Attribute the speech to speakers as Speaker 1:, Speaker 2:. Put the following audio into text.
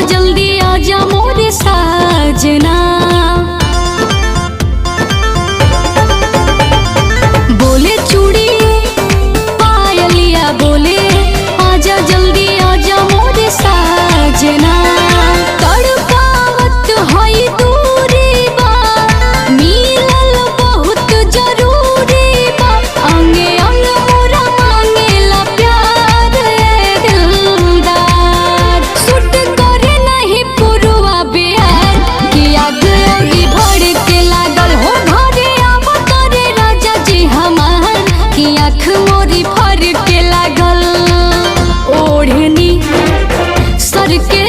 Speaker 1: जल्दी आजा मोरे साजना। बोले चूड़ी पायलिया बोले आजा जल्दी आजा मोरे साजना। तड़पावत हई दूरी बा मिलल बहुत जरूरी बा। अंगे अंग मोरा मांगेला प्यार दिलदार। सुट करे नहीं पुरुआ बिहार कि आग औरी भड़ के लागल हो घरे आवत रे राजा जी हमार कि आँख मोरी फर के लागल। ओढ़नी सर के